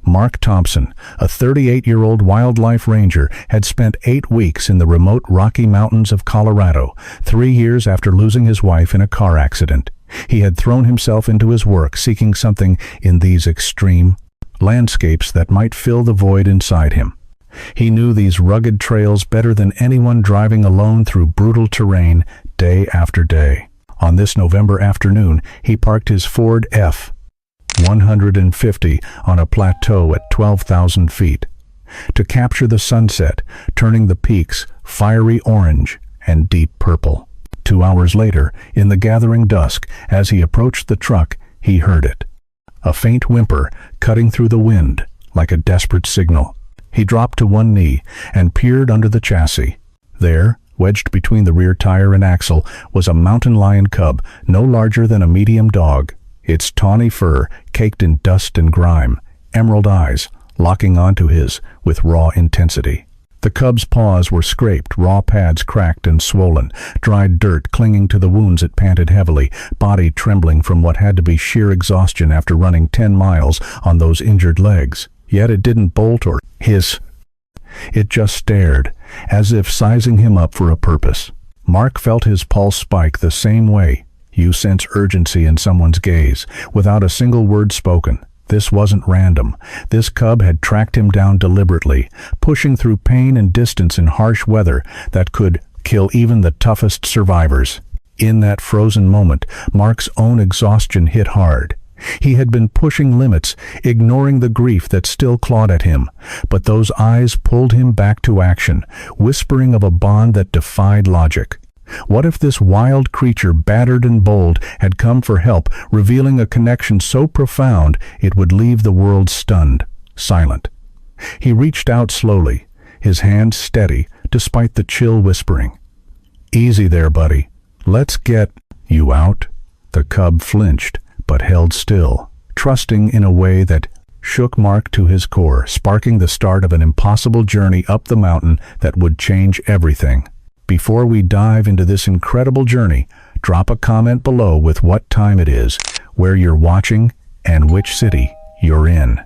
Mark Thompson, a 38-year-old wildlife ranger, had spent 8 weeks in the remote Rocky Mountains of Colorado, 3 years after losing his wife in a car accident. He had thrown himself into his work seeking something in these extreme landscapes that might fill the void inside him. He knew these rugged trails better than anyone, driving alone through brutal terrain day after day. On this November afternoon, he parked his Ford F-150 on a plateau at 12,000 feet to capture the sunset, turning the peaks fiery orange and deep purple. 2 hours later, in the gathering dusk, as he approached the truck, he heard it. A faint whimper cutting through the wind like a desperate signal. He dropped to one knee and peered under the chassis. There, wedged between the rear tire and axle, was a mountain lion cub, no larger than a medium dog, its tawny fur caked in dust and grime, emerald eyes locking onto his with raw intensity. The cub's paws were scraped, raw pads cracked and swollen, dried dirt clinging to the wounds it panted heavily, body trembling from what had to be sheer exhaustion after running 10 miles on those injured legs. Yet it didn't bolt or hiss. It just stared, as if sizing him up for a purpose. Mark felt his pulse spike the same way. You sense urgency in someone's gaze, without a single word spoken. This wasn't random. This cub had tracked him down deliberately, pushing through pain and distance in harsh weather that could kill even the toughest survivors. In that frozen moment, Mark's own exhaustion hit hard. He had been pushing limits, ignoring the grief that still clawed at him, but those eyes pulled him back to action, whispering of a bond that defied logic. What if this wild creature, battered and bold, had come for help, revealing a connection so profound it would leave the world stunned, silent? He reached out slowly, his hand steady despite the chill whispering. "Easy there, buddy. Let's get you out." The cub flinched, but held still, trusting in a way that shook Mark to his core, sparking the start of an impossible journey up the mountain that would change everything. Before we dive into this incredible journey, drop a comment below with what time it is, where you're watching, and which city you're in.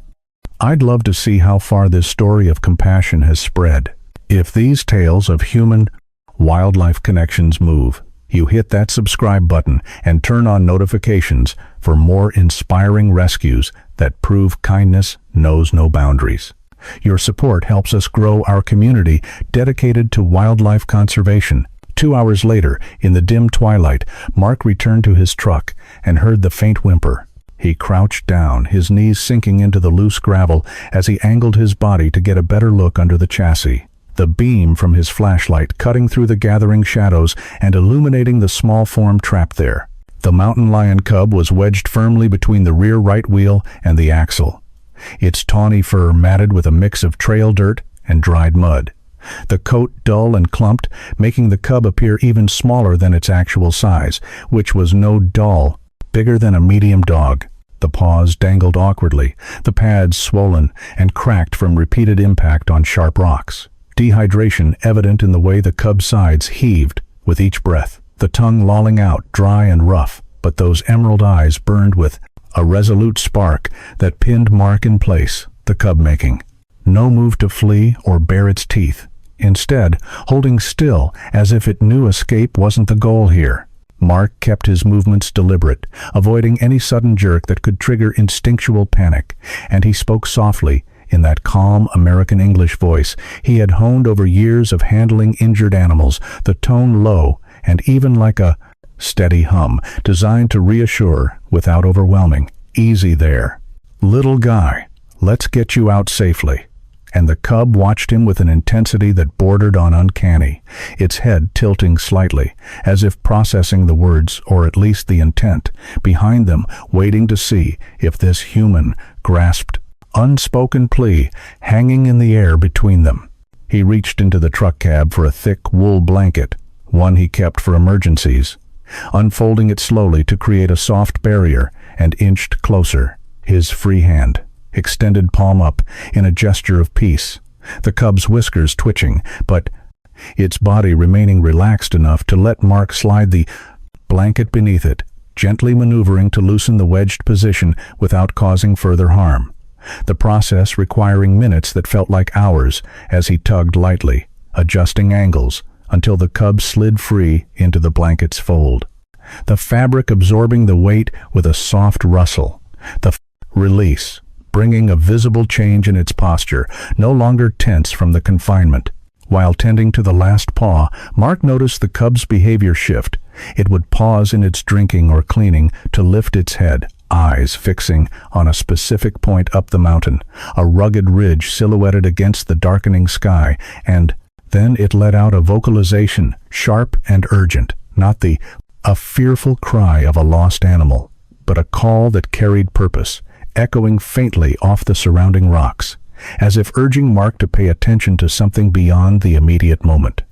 I'd love to see how far this story of compassion has spread. If these tales of human-wildlife connections move, you hit that subscribe button and turn on notifications for more inspiring rescues that prove kindness knows no boundaries. Your support helps us grow our community dedicated to wildlife conservation. 2 hours later, in the dim twilight, Mark returned to his truck and heard the faint whimper. He crouched down, his knees sinking into the loose gravel as he angled his body to get a better look under the chassis. The beam from his flashlight cutting through the gathering shadows and illuminating the small form trapped there. The mountain lion cub was wedged firmly between the rear right wheel and the axle, its tawny fur matted with a mix of trail dirt and dried mud. The coat dull and clumped, making the cub appear even smaller than its actual size, which was no doll, bigger than a medium dog. The paws dangled awkwardly, the pads swollen and cracked from repeated impact on sharp rocks. Dehydration evident in the way the cub's sides heaved with each breath, the tongue lolling out, dry and rough, but those emerald eyes burned with a resolute spark that pinned Mark in place, the cub making no move to flee or bare its teeth, instead holding still as if it knew escape wasn't the goal here. Mark kept his movements deliberate, avoiding any sudden jerk that could trigger instinctual panic, and he spoke softly, in that calm American English voice he had honed over years of handling injured animals, the tone low and even like a steady hum, designed to reassure without overwhelming. "Easy there, little guy. Let's get you out safely." And the cub watched him with an intensity that bordered on uncanny, its head tilting slightly, as if processing the words, or at least the intent, behind them, waiting to see if this human grasped unspoken plea hanging in the air between them. He reached into the truck cab for a thick wool blanket, one he kept for emergencies, unfolding it slowly to create a soft barrier, and inched closer, his free hand extended palm up in a gesture of peace, the cub's whiskers twitching, but its body remaining relaxed enough to let Mark slide the blanket beneath it, gently maneuvering to loosen the wedged position without causing further harm. the process requiring minutes that felt like hours as he tugged lightly, adjusting angles, until the cub slid free into the blanket's fold. The fabric absorbing the weight with a soft rustle. The release, bringing a visible change in its posture, no longer tense from the confinement. While tending to the last paw, Mark noticed the cub's behavior shift. It would pause in its drinking or cleaning to lift its head, eyes fixing on a specific point up the mountain, a rugged ridge silhouetted against the darkening sky, and then it let out a vocalization, sharp and urgent, not a fearful cry of a lost animal, but a call that carried purpose, echoing faintly off the surrounding rocks, as if urging Mark to pay attention to something beyond the immediate moment.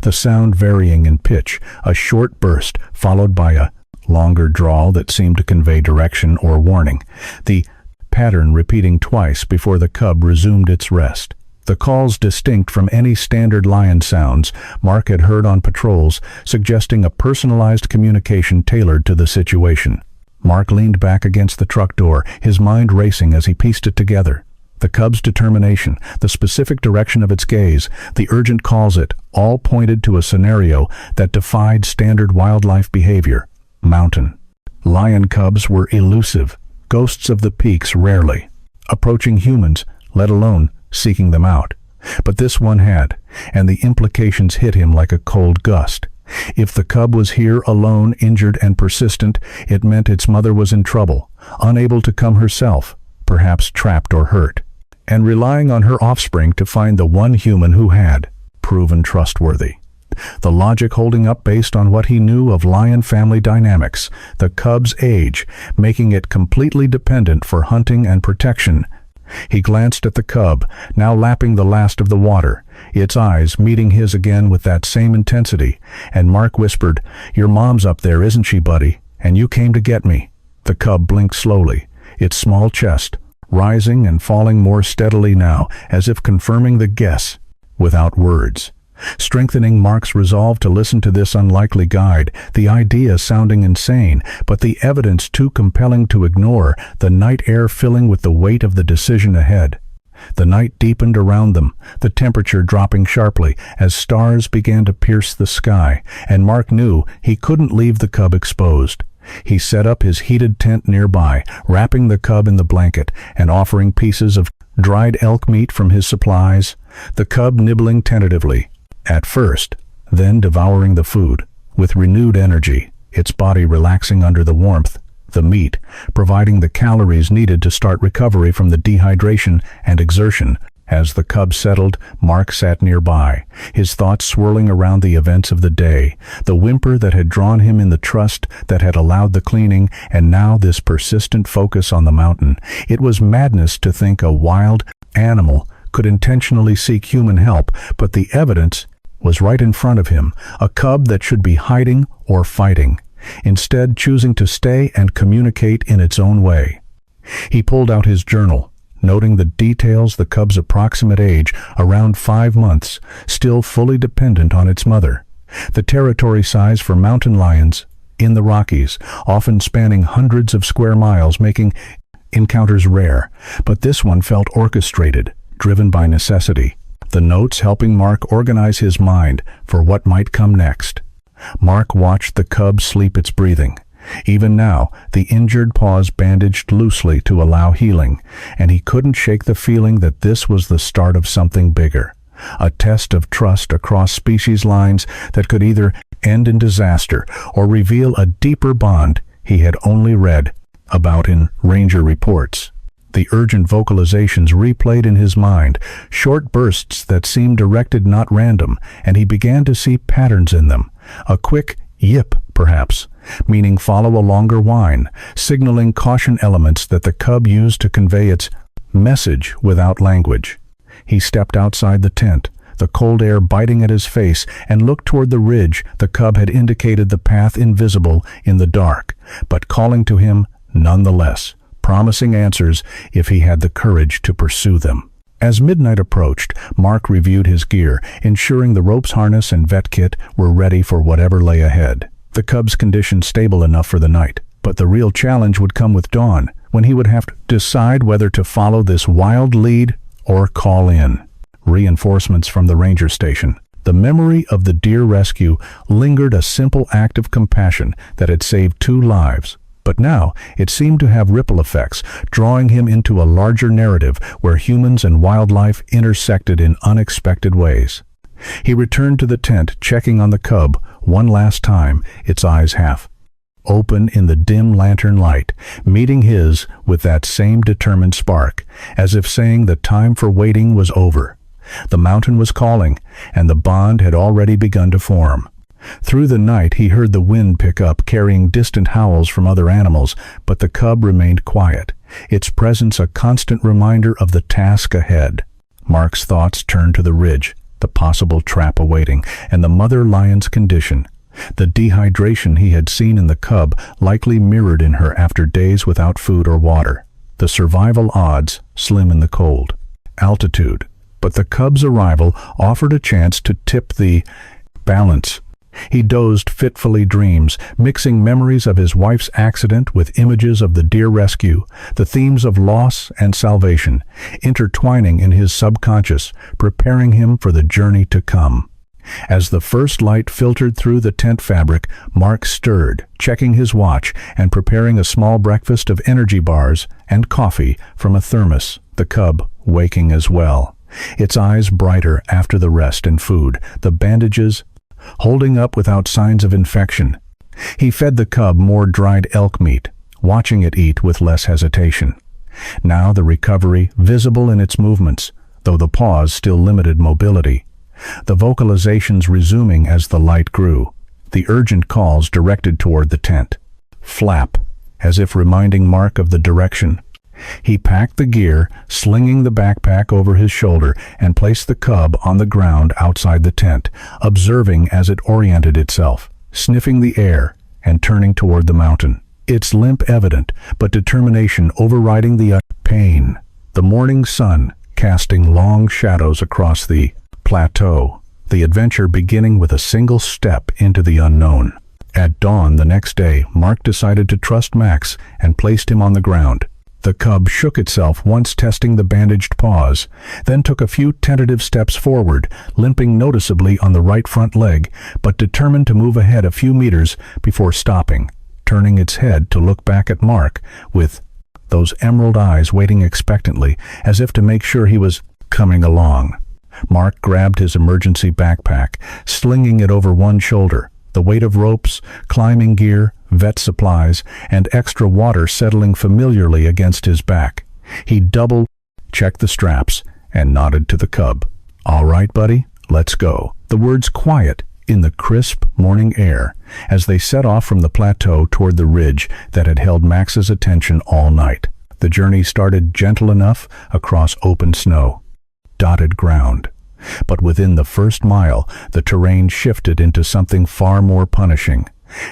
The sound varying in pitch, a short burst followed by a longer drawl that seemed to convey direction or warning, the pattern repeating twice before the cub resumed its rest. The calls distinct from any standard lion sounds Mark had heard on patrols, suggesting a personalized communication tailored to the situation. Mark leaned back against the truck door, his mind racing as he pieced it together. The cub's determination, the specific direction of its gaze, the urgent calls it, all pointed to a scenario that defied standard wildlife behavior. Mountain. Lion cubs were elusive, ghosts of the peaks rarely approaching humans, let alone seeking them out. But this one had, and the implications hit him like a cold gust. If the cub was here alone, injured and persistent, it meant its mother was in trouble, unable to come herself, perhaps trapped or hurt, and relying on her offspring to find the one human who had proven trustworthy. The logic holding up based on what he knew of lion family dynamics, the cub's age, making it completely dependent for hunting and protection. He glanced at the cub, now lapping the last of the water, its eyes meeting his again with that same intensity, and Mark whispered, "Your mom's up there, isn't she, buddy? And you came to get me." The cub blinked slowly, its small chest rising and falling more steadily now, as if confirming the guess, without words. Strengthening Mark's resolve to listen to this unlikely guide, the idea sounding insane, but the evidence too compelling to ignore, the night air filling with the weight of the decision ahead. The night deepened around them, the temperature dropping sharply as stars began to pierce the sky, and Mark knew he couldn't leave the cub exposed. He set up his heated tent nearby, wrapping the cub in the blanket and offering pieces of dried elk meat from his supplies, the cub nibbling tentatively at first, then devouring the food with renewed energy, its body relaxing under the warmth, the meat providing the calories needed to start recovery from the dehydration and exertion. As the cub settled, Mark sat nearby, his thoughts swirling around the events of the day, the whimper that had drawn him in, the trust that had allowed the cleaning, and now this persistent focus on the mountain. It was madness to think a wild animal could intentionally seek human help, but the evidence was right in front of him, a cub that should be hiding or fighting, instead choosing to stay and communicate in its own way. He pulled out his journal, noting the details, the cub's approximate age, around 5 months, still fully dependent on its mother. The territory size for mountain lions in the Rockies, often spanning hundreds of square miles, making encounters rare, but this one felt orchestrated, driven by necessity. The notes helping Mark organize his mind for what might come next. Mark watched the cub sleep its breathing. Even now, the injured paws bandaged loosely to allow healing, and he couldn't shake the feeling that this was the start of something bigger. A test of trust across species lines that could either end in disaster or reveal a deeper bond he had only read about in ranger reports. The urgent vocalizations replayed in his mind, short bursts that seemed directed, not random, and he began to see patterns in them. A quick yip, perhaps, meaning follow a longer whine, signaling caution, elements that the cub used to convey its message without language. He stepped outside the tent, the cold air biting at his face, and looked toward the ridge the cub had indicated, the path invisible in the dark, but calling to him nonetheless, promising answers if he had the courage to pursue them. As midnight approached, Mark reviewed his gear, ensuring the rope's harness and vet kit were ready for whatever lay ahead. The cub's condition stable enough for the night, but the real challenge would come with dawn, when he would have to decide whether to follow this wild lead or call in reinforcements from the ranger station. The memory of the deer rescue lingered, a simple act of compassion that had saved 2 lives. But now it seemed to have ripple effects, drawing him into a larger narrative where humans and wildlife intersected in unexpected ways. He returned to the tent, checking on the cub one last time, its eyes half open in the dim lantern light, meeting his with that same determined spark, as if saying the time for waiting was over. The mountain was calling, and the bond had already begun to form. Through the night he heard the wind pick up, carrying distant howls from other animals, but the cub remained quiet, its presence a constant reminder of the task ahead. Mark's thoughts turned to the ridge, the possible trap awaiting, and the mother lion's condition. The dehydration he had seen in the cub likely mirrored in her after days without food or water. The survival odds slim in the cold. Altitude. But the cub's arrival offered a chance to tip the balance. He dozed fitfully, dreams, mixing memories of his wife's accident with images of the deer rescue, the themes of loss and salvation, intertwining in his subconscious, preparing him for the journey to come. As the first light filtered through the tent fabric, Mark stirred, checking his watch and preparing a small breakfast of energy bars and coffee from a thermos, the cub waking as well, its eyes brighter after the rest and food, the bandages holding up without signs of infection. He fed the cub more dried elk meat, watching it eat with less hesitation. Now the recovery visible in its movements, though the pause still limited mobility. The vocalizations resuming as the light grew, the urgent calls directed toward the tent. Flap, as if reminding Mark of the direction. He packed the gear, slinging the backpack over his shoulder, and placed the cub on the ground outside the tent, observing as it oriented itself, sniffing the air, and turning toward the mountain. Its limp evident, but determination overriding the pain. The morning sun casting long shadows across the plateau, the adventure beginning with a single step into the unknown. At dawn the next day, Mark decided to trust Max and placed him on the ground. The cub shook itself once testing the bandaged paws, then took a few tentative steps forward, limping noticeably on the right front leg, but determined to move ahead a few meters before stopping, turning its head to look back at Mark, with those emerald eyes waiting expectantly, as if to make sure he was coming along. Mark grabbed his emergency backpack, slinging it over one shoulder, the weight of ropes, climbing gear, vet supplies, and extra water settling familiarly against his back. He double-checked the straps and nodded to the cub. "All right, buddy, let's go." The words quiet in the crisp morning air as they set off from the plateau toward the ridge that had held Max's attention all night. The journey started gentle enough across open snow, dotted ground. But within the first mile, the terrain shifted into something far more punishing.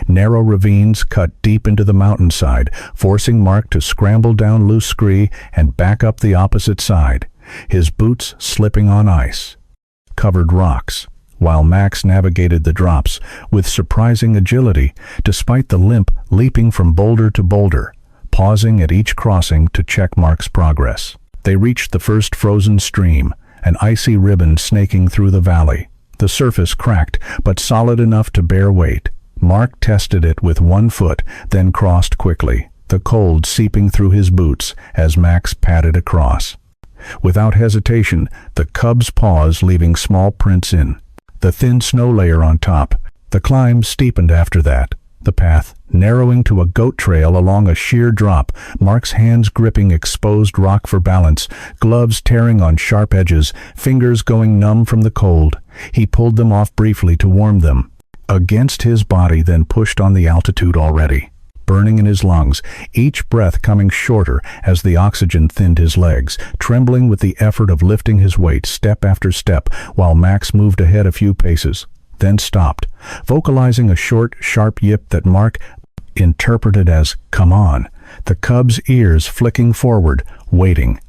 Narrow ravines cut deep into the mountainside, forcing Mark to scramble down loose scree and back up the opposite side, his boots slipping on ice-covered rocks, while Max navigated the drops with surprising agility, despite the limp leaping from boulder to boulder, pausing at each crossing to check Mark's progress. They reached the first frozen stream, an icy ribbon snaking through the valley. The surface cracked, but solid enough to bear weight. Mark tested it with one foot, then crossed quickly, the cold seeping through his boots as Max padded across. Without hesitation, the cub's paws leaving small prints in the thin snow layer on top. The climb steepened after that, the path narrowing to a goat trail along a sheer drop, Mark's hands gripping exposed rock for balance, gloves tearing on sharp edges, fingers going numb from the cold. He pulled them off briefly to warm them against his body, then pushed on the altitude already, burning in his lungs, each breath coming shorter as the oxygen thinned his legs, trembling with the effort of lifting his weight step after step while Max moved ahead a few paces, then stopped, vocalizing a short, sharp yip that Mark interpreted as, "Come on," the cub's ears flicking forward, waiting,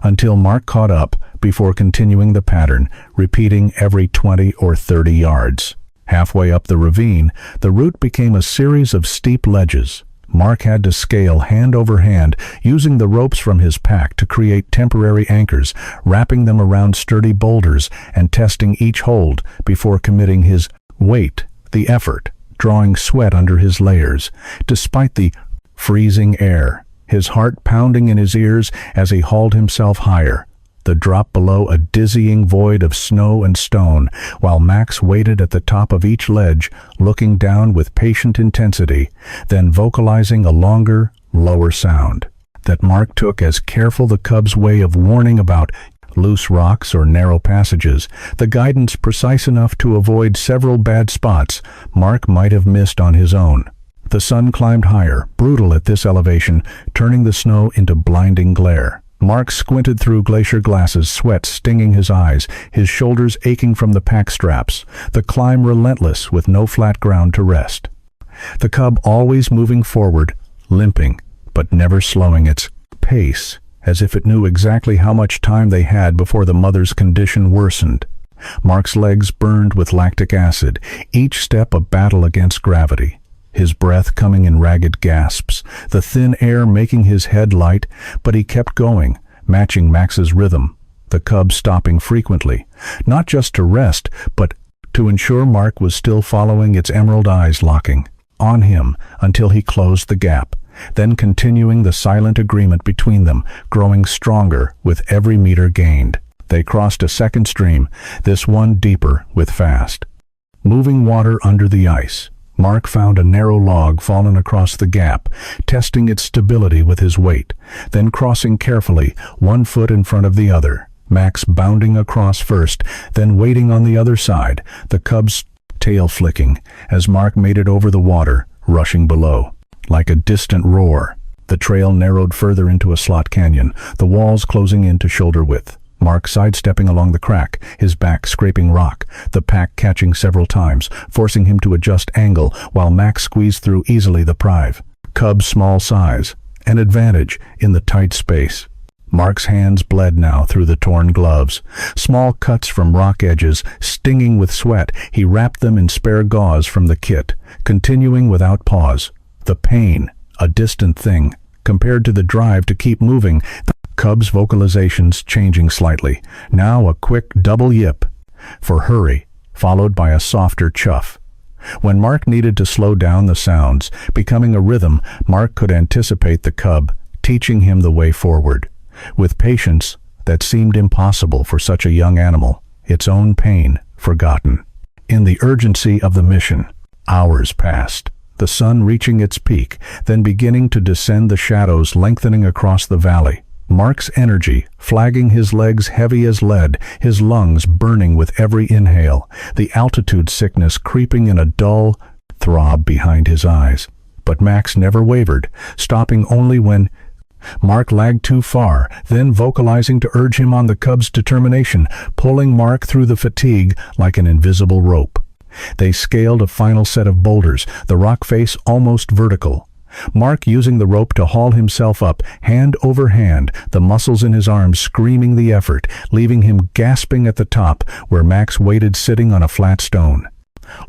until Mark caught up before continuing the pattern, repeating every 20 or 30 yards. Halfway up the ravine, the route became a series of steep ledges, Mark had to scale hand over hand, using the ropes from his pack to create temporary anchors, wrapping them around sturdy boulders and testing each hold before committing his weight, the effort, drawing sweat under his layers, despite the freezing air, his heart pounding in his ears as he hauled himself higher. The drop below a dizzying void of snow and stone, while Max waited at the top of each ledge, looking down with patient intensity, then vocalizing a longer, lower sound that Mark took as careful the cub's way of warning about loose rocks or narrow passages, the guidance precise enough to avoid several bad spots Mark might have missed on his own. The sun climbed higher, brutal at this elevation, turning the snow into blinding glare. Mark squinted through glacier glasses, sweat stinging his eyes, his shoulders aching from the pack straps, the climb relentless with no flat ground to rest. The cub always moving forward, limping, but never slowing its pace, as if it knew exactly how much time they had before the mother's condition worsened. Mark's legs burned with lactic acid, each step a battle against gravity. His breath coming in ragged gasps, the thin air making his head light, but he kept going, matching Max's rhythm, the cub stopping frequently, not just to rest, but to ensure Mark was still following, its emerald eyes locking on him until he closed the gap, then continuing the silent agreement between them, growing stronger with every meter gained. They crossed a second stream, this one deeper with fast moving water under the ice. Mark found a narrow log fallen across the gap, testing its stability with his weight, then crossing carefully, one foot in front of the other. Max bounding across first, then waiting on the other side, the cub's tail flicking, as Mark made it over the water, rushing below. Like a distant roar, the trail narrowed further into a slot canyon, the walls closing in to shoulder width. Mark sidestepping along the crack, his back scraping rock, the pack catching several times, forcing him to adjust angle, while Max squeezed through easily the prive. Cub's small size, an advantage in the tight space. Mark's hands bled now through the torn gloves. Small cuts from rock edges, stinging with sweat, he wrapped them in spare gauze from the kit, continuing without pause. The pain, a distant thing, compared to the drive to keep moving. Cub's vocalizations changing slightly, now a quick double yip for hurry, followed by a softer chuff. When Mark needed to slow down the sounds, becoming a rhythm, Mark could anticipate the cub, teaching him the way forward. With patience that seemed impossible for such a young animal, its own pain forgotten. In the urgency of the mission, hours passed, the sun reaching its peak, then beginning to descend, the shadows lengthening across the valley. Mark's energy, flagging, his legs heavy as lead, his lungs burning with every inhale, the altitude sickness creeping in a dull throb behind his eyes. But Max never wavered, stopping only when Mark lagged too far, then vocalizing to urge him on, the cub's determination, pulling Mark through the fatigue like an invisible rope. They scaled a final set of boulders, the rock face almost vertical. Mark using the rope to haul himself up, hand over hand, the muscles in his arms screaming the effort, leaving him gasping at the top, where Max waited sitting on a flat stone,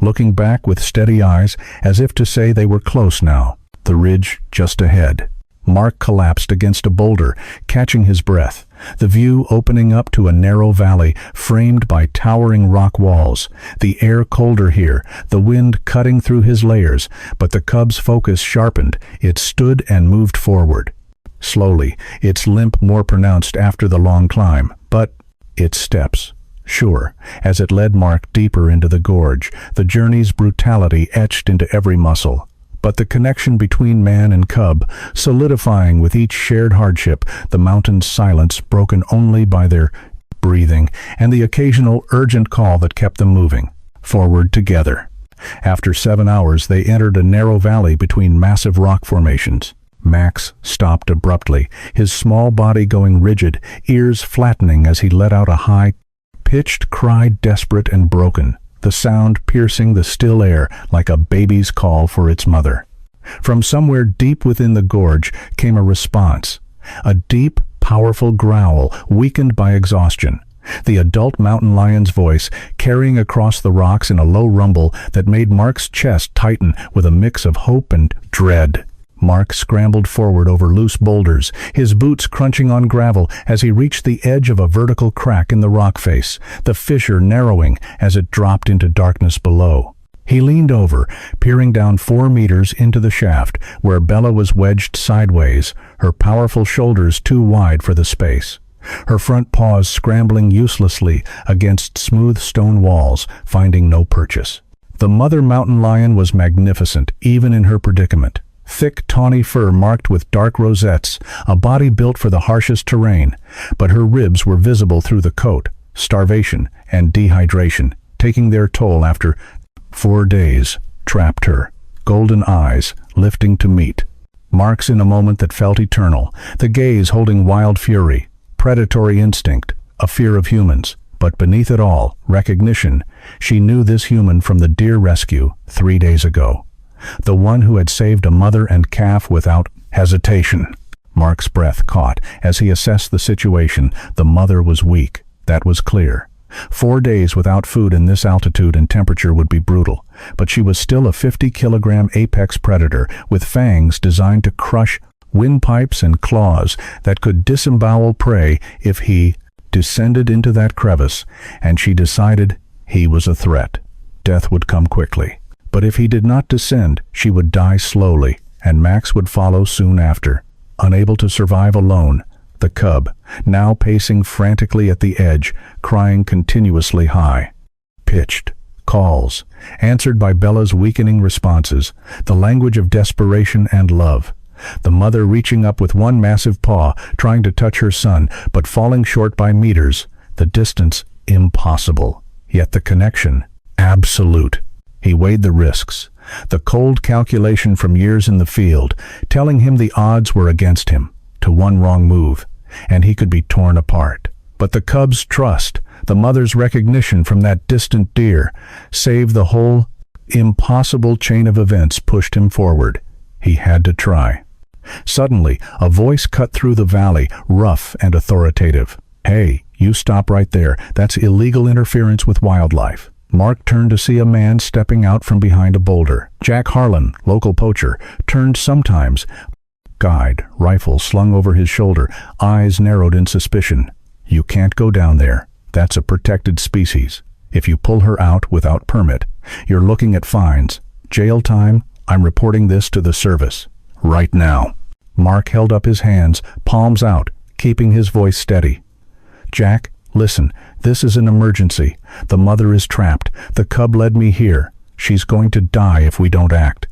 looking back with steady eyes, as if to say they were close now, the ridge just ahead. Mark collapsed against a boulder, catching his breath, the view opening up to a narrow valley framed by towering rock walls, the air colder here, the wind cutting through his layers, but the cub's focus sharpened, it stood and moved forward. Slowly, its limp more pronounced after the long climb, but its steps sure, as it led Mark deeper into the gorge, the journey's brutality etched into every muscle. But the connection between man and cub, solidifying with each shared hardship, the mountain's silence broken only by their breathing, and the occasional urgent call that kept them moving forward together. After 7 hours, they entered a narrow valley between massive rock formations. Max stopped abruptly, his small body going rigid, ears flattening as he let out a high-pitched cry, desperate and broken, the sound piercing the still air like a baby's call for its mother. From somewhere deep within the gorge came a response, a deep, powerful growl weakened by exhaustion, the adult mountain lion's voice carrying across the rocks in a low rumble that made Mark's chest tighten with a mix of hope and dread. Mark scrambled forward over loose boulders, his boots crunching on gravel as he reached the edge of a vertical crack in the rock face, the fissure narrowing as it dropped into darkness below. He leaned over, peering down 4 meters into the shaft, where Bella was wedged sideways, her powerful shoulders too wide for the space. Her front paws scrambling uselessly against smooth stone walls, finding no purchase. The mother mountain lion was magnificent, even in her predicament. Thick, tawny fur marked with dark rosettes, a body built for the harshest terrain, but her ribs were visible through the coat. Starvation and dehydration, taking their toll after 4 days, trapped her, golden eyes lifting to meet. Mark's in a moment that felt eternal, the gaze holding wild fury, predatory instinct, a fear of humans, but beneath it all, recognition. She knew this human from the deer rescue 3 days ago. The one who had saved a mother and calf without hesitation. Mark's breath caught as he assessed the situation. The mother was weak, that was clear. 4 days without food in this altitude and temperature would be brutal, but she was still a 50-kilogram apex predator with fangs designed to crush windpipes and claws that could disembowel prey if he descended into that crevice, and she decided he was a threat. Death would come quickly. But if he did not descend, she would die slowly, and Max would follow soon after. Unable to survive alone, the cub, now pacing frantically at the edge, crying continuously high. Pitched calls, answered by Bella's weakening responses, the language of desperation and love. The mother reaching up with one massive paw, trying to touch her son, but falling short by meters. The distance impossible, yet the connection absolute. He weighed the risks, the cold calculation from years in the field, telling him the odds were against him. To one wrong move, and he could be torn apart. But the cub's trust, the mother's recognition from that distant deer, saved the whole impossible chain of events, pushed him forward. He had to try. Suddenly, a voice cut through the valley, rough and authoritative. "Hey, you stop right there. That's illegal interference with wildlife." Mark turned to see a man stepping out from behind a boulder. Jack Harlan, local poacher, turned sometimes. Guide, rifle slung over his shoulder, eyes narrowed in suspicion. "You can't go down there. That's a protected species. If you pull her out without permit, you're looking at fines, jail time. I'm reporting this to the service. Right now." Mark held up his hands, palms out, keeping his voice steady. "Jack, listen, this is an emergency. The mother is trapped. The cub led me here. She's going to die if we don't act."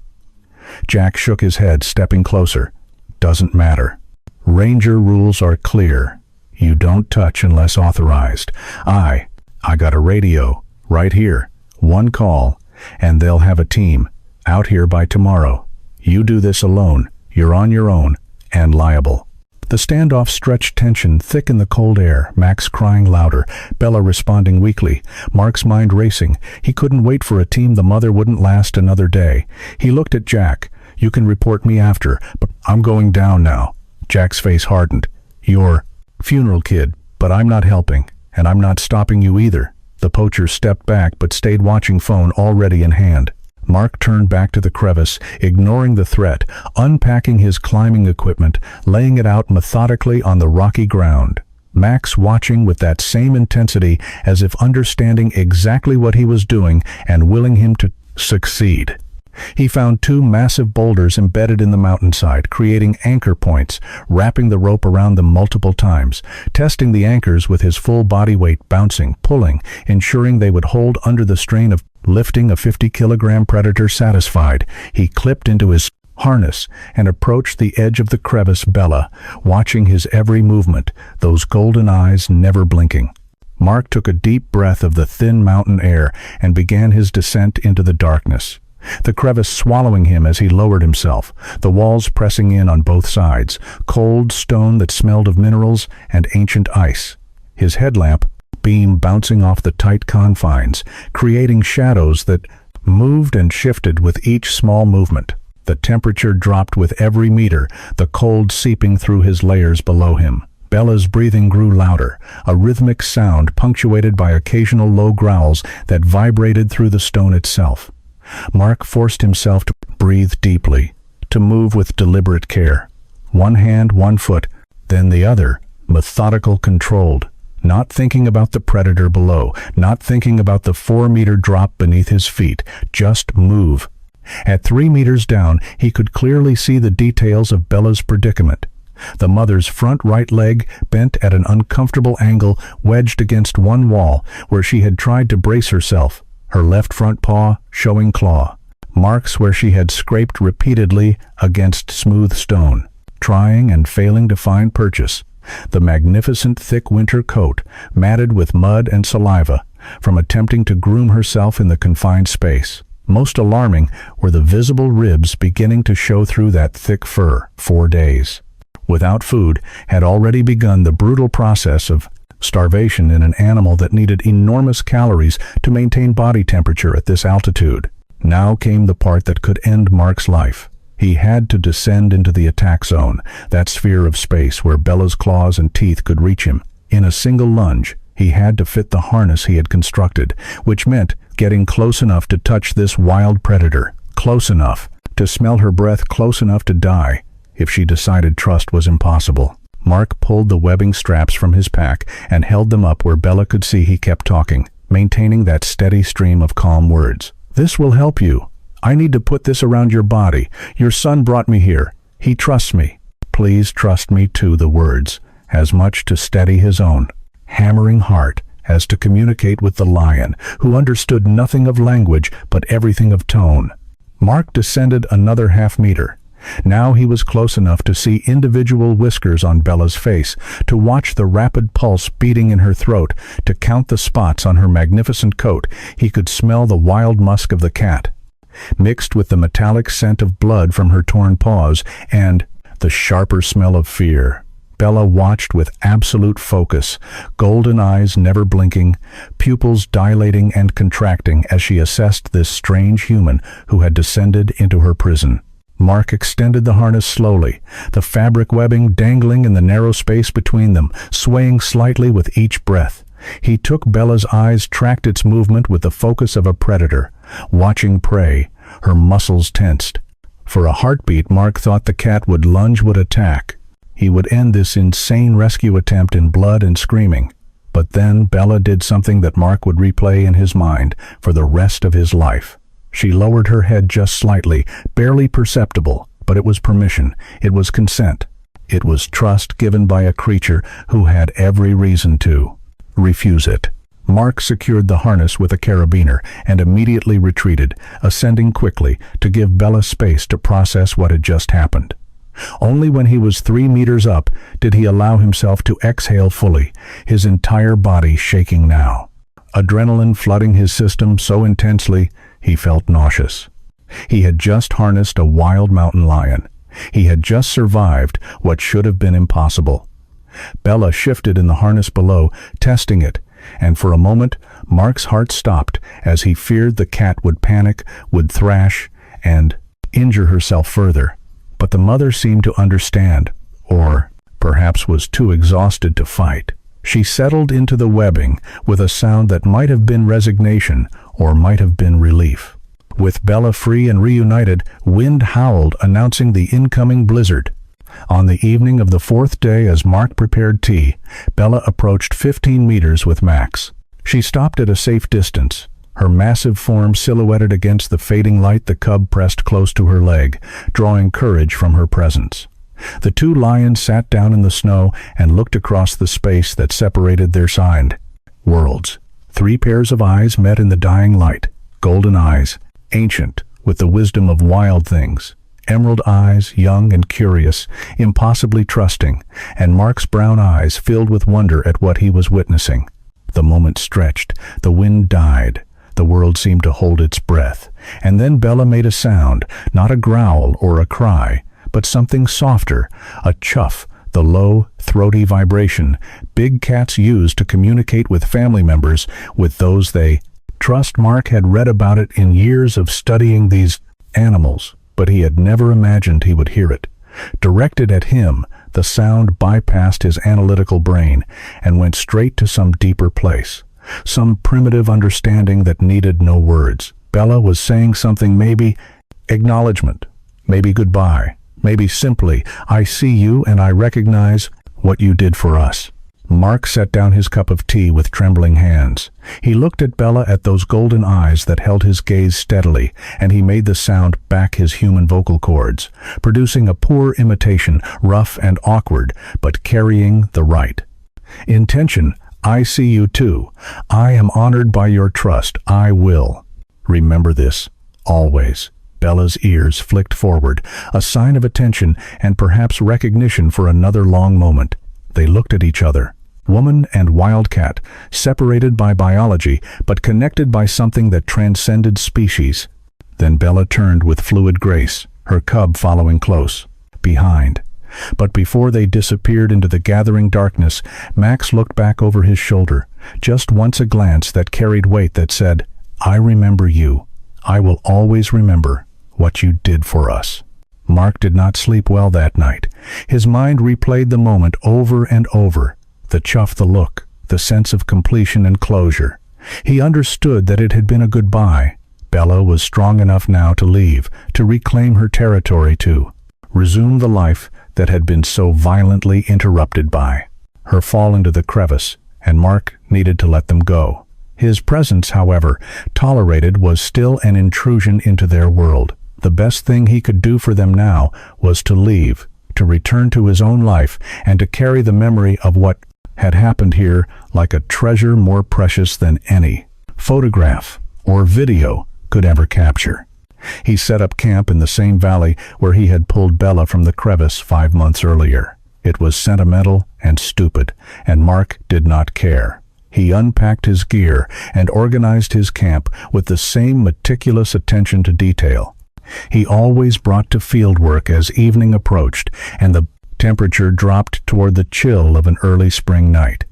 Jack shook his head, stepping closer. "Doesn't matter. Ranger rules are clear. You don't touch unless authorized. I got a radio, right here. One call, and they'll have a team out here by tomorrow. You do this alone, you're on your own, and liable." The standoff stretched tension thick in the cold air, Max crying louder, Bella responding weakly, Mark's mind racing. He couldn't wait for a team. The mother wouldn't last another day. He looked at Jack. "You can report me after, but I'm going down now." Jack's face hardened. "You're funeral kid, but I'm not helping, and I'm not stopping you either." The poacher stepped back but stayed watching, phone already in hand. Mark turned back to the crevice, ignoring the threat, unpacking his climbing equipment, laying it out methodically on the rocky ground. Max watching with that same intensity, as if understanding exactly what he was doing and willing him to succeed. He found 2 massive boulders embedded in the mountainside, creating anchor points, wrapping the rope around them multiple times, testing the anchors with his full body weight, bouncing, pulling, ensuring they would hold under the strain of lifting a 50-kilogram predator. Satisfied, he clipped into his harness and approached the edge of the crevice, Bella, watching his every movement, those golden eyes never blinking. Mark took a deep breath of the thin mountain air and began his descent into the darkness. The crevice swallowing him as he lowered himself, the walls pressing in on both sides, cold stone that smelled of minerals and ancient ice. His headlamp beam bouncing off the tight confines, creating shadows that moved and shifted with each small movement. The temperature dropped with every meter, the cold seeping through his layers below him. Bella's breathing grew louder, a rhythmic sound punctuated by occasional low growls that vibrated through the stone itself. Mark forced himself to breathe deeply, to move with deliberate care. One hand, one foot, then the other, methodical, controlled. Not thinking about the predator below, not thinking about the 4-meter drop beneath his feet. Just move. At 3 meters down, he could clearly see the details of Bella's predicament. The mother's front right leg bent at an uncomfortable angle, wedged against one wall where she had tried to brace herself, her left front paw showing claw. Marks where she had scraped repeatedly against smooth stone, trying and failing to find purchase. The magnificent thick winter coat, matted with mud and saliva, from attempting to groom herself in the confined space. Most alarming were the visible ribs beginning to show through that thick fur. 4 days without food had already begun the brutal process of starvation in an animal that needed enormous calories to maintain body temperature at this altitude. Now came the part that could end Mark's life. He had to descend into the attack zone, that sphere of space where Bella's claws and teeth could reach him. In a single lunge, he had to fit the harness he had constructed, which meant getting close enough to touch this wild predator, close enough to smell her breath, close enough to die if she decided trust was impossible. Mark pulled the webbing straps from his pack and held them up where Bella could see. He kept talking, maintaining that steady stream of calm words. "This will help you. I need to put this around your body. Your son brought me here. He trusts me. Please trust me too." The words, as much to steady his own hammering heart as to communicate with the lion, who understood nothing of language but everything of tone. Mark descended another half-meter. Now he was close enough to see individual whiskers on Bella's face, to watch the rapid pulse beating in her throat, to count the spots on her magnificent coat. He could smell the wild musk of the cat, mixed with the metallic scent of blood from her torn paws, and the sharper smell of fear. Bella watched with absolute focus, golden eyes never blinking, pupils dilating and contracting as she assessed this strange human who had descended into her prison. Mark extended the harness slowly, the fabric webbing dangling in the narrow space between them, swaying slightly with each breath. He took Bella's eyes, tracked its movement with the focus of a predator, watching prey, her muscles tensed. For a heartbeat, Mark thought the cat would lunge, would attack. He would end this insane rescue attempt in blood and screaming. But then Bella did something that Mark would replay in his mind for the rest of his life. She lowered her head just slightly, barely perceptible, but it was permission, it was consent. It was trust given by a creature who had every reason to refuse it. Mark secured the harness with a carabiner and immediately retreated, ascending quickly to give Bella space to process what had just happened. Only when he was 3 meters up did he allow himself to exhale fully, his entire body shaking now. Adrenaline flooding his system so intensely he felt nauseous. He had just harnessed a wild mountain lion. He had just survived what should have been impossible. Bella shifted in the harness below, testing it, and for a moment Mark's heart stopped as he feared the cat would panic, would thrash, and injure herself further. But the mother seemed to understand, or perhaps was too exhausted to fight. She settled into the webbing with a sound that might have been resignation or might have been relief. With Bella free and reunited, wind howled, announcing the incoming blizzard. On the evening of the 4th day, as Mark prepared tea, Bella approached 15 meters with Max. She stopped at a safe distance, her massive form silhouetted against the fading light. The cub pressed close to her leg, drawing courage from her presence. The two lions sat down in the snow and looked across the space that separated their worlds. 3 pairs of eyes met in the dying light, golden eyes, ancient with the wisdom of wild things, emerald eyes, young and curious, impossibly trusting, and Mark's brown eyes filled with wonder at what he was witnessing. The moment stretched, the wind died, the world seemed to hold its breath, and then Bella made a sound, not a growl or a cry, but something softer, a chuff, the low, throaty vibration big cats use to communicate with family members, with those they trust. Mark had read about it in years of studying these animals, but he had never imagined he would hear it. Directed at him, the sound bypassed his analytical brain and went straight to some deeper place, some primitive understanding that needed no words. Bella was saying something, maybe acknowledgement, maybe goodbye, maybe simply, I see you and I recognize what you did for us. Mark set down his cup of tea with trembling hands. He looked at Bella at those golden eyes that held his gaze steadily, and he made the sound back his human vocal cords, producing a poor imitation, rough and awkward, but carrying the right intention. I see you too. I am honored by your trust. I will remember this, always. Bella's ears flicked forward, a sign of attention and perhaps recognition for another long moment. They looked at each other. Woman and wildcat, separated by biology, but connected by something that transcended species. Then Bella turned with fluid grace, her cub following close behind. But before they disappeared into the gathering darkness, Max looked back over his shoulder, just once a glance that carried weight that said, I remember you. I will always remember what you did for us. Mark did not sleep well that night. His mind replayed the moment over and over, the chuff, the look, the sense of completion and closure. He understood that it had been a goodbye. Bella was strong enough now to leave, to reclaim her territory, to resume the life that had been so violently interrupted by her fall into the crevice, and Mark needed to let them go. His presence, however, tolerated, was still an intrusion into their world. The best thing he could do for them now was to leave, to return to his own life, and to carry the memory of what had happened here like a treasure more precious than any photograph or video could ever capture. He set up camp in the same valley where he had pulled Bella from the crevice 5 months earlier. It was sentimental and stupid, and Mark did not care. He unpacked his gear and organized his camp with the same meticulous attention to detail he always brought to field work as evening approached and the temperature dropped toward the chill of an early spring night.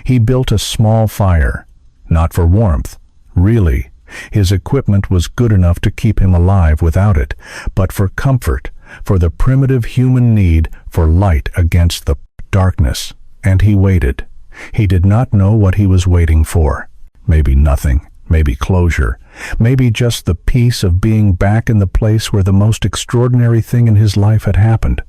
He built a small fire, not for warmth, really. His equipment was good enough to keep him alive without it, but for comfort, for the primitive human need for light against the darkness. And he waited. He did not know what he was waiting for. Maybe nothing, maybe closure, maybe just the peace of being back in the place where the most extraordinary thing in his life had happened.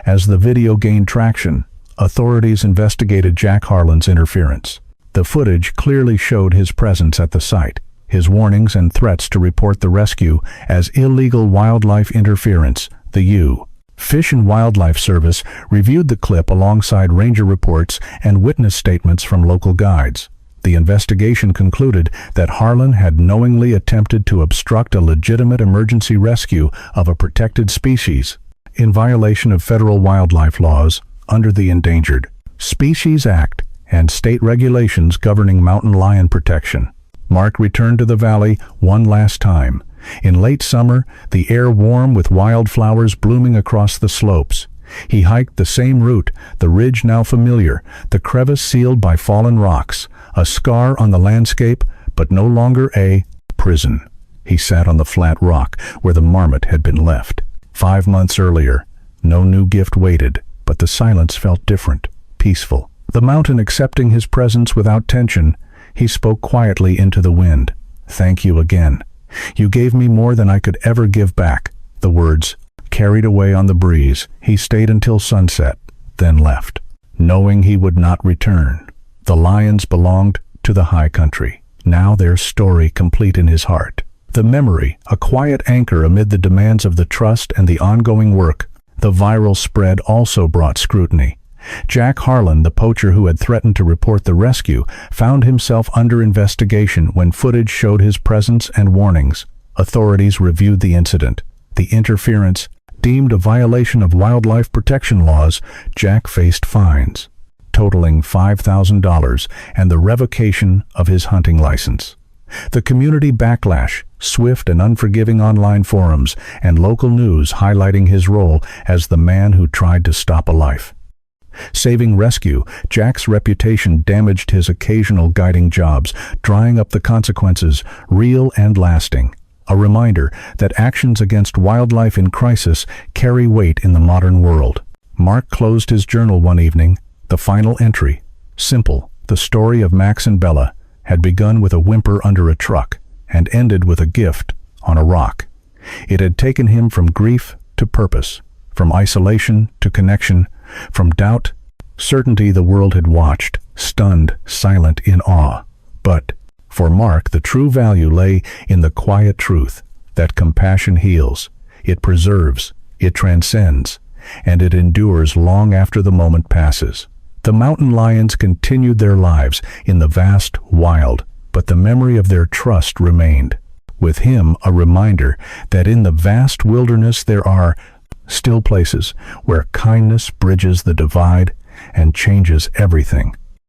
As the video gained traction, authorities investigated Jack Harlan's interference. The footage clearly showed his presence at the site, his warnings and threats to report the rescue as illegal wildlife interference. The U. Fish and Wildlife Service reviewed the clip alongside ranger reports and witness statements from local guides. The investigation concluded that Harlan had knowingly attempted to obstruct a legitimate emergency rescue of a protected species, in violation of federal wildlife laws under the Endangered Species Act and state regulations governing mountain lion protection. Mark returned to the valley one last time. In late summer, the air warm with wildflowers blooming across the slopes. He hiked the same route, the ridge now familiar, the crevice sealed by fallen rocks, a scar on the landscape, but no longer a prison. He sat on the flat rock where the marmot had been left. 5 months earlier, no new gift waited, but the silence felt different, peaceful. The mountain accepting his presence without tension, he spoke quietly into the wind. Thank you again. You gave me more than I could ever give back. The words carried away on the breeze. He stayed until sunset, then left, knowing he would not return. The lions belonged to the high country. Now their story complete in his heart. The memory, a quiet anchor amid the demands of the trust and the ongoing work. The viral spread also brought scrutiny. Jack Harlan, the poacher who had threatened to report the rescue, found himself under investigation when footage showed his presence and warnings. Authorities reviewed the incident. The interference, deemed a violation of wildlife protection laws, Jack faced fines, totaling $5,000, and the revocation of his hunting license. The community backlash, swift and unforgiving online forums, and local news highlighting his role as the man who tried to stop a life. Saving rescue, Jack's reputation damaged his occasional guiding jobs, drying up the consequences, real and lasting. A reminder that actions against wildlife in crisis carry weight in the modern world. Mark closed his journal one evening. The final entry, simple, the story of Max and Bella, had begun with a whimper under a truck and ended with a gift on a rock. It had taken him from grief to purpose, from isolation to connection, from doubt, certainty. The world had watched, stunned, silent in awe. But for Mark, the true value lay in the quiet truth that compassion heals, it preserves, it transcends, and it endures long after the moment passes. The mountain lions continued their lives in the vast wild, but the memory of their trust remained. With him, a reminder that in the vast wilderness there are still places where kindness bridges the divide and changes everything.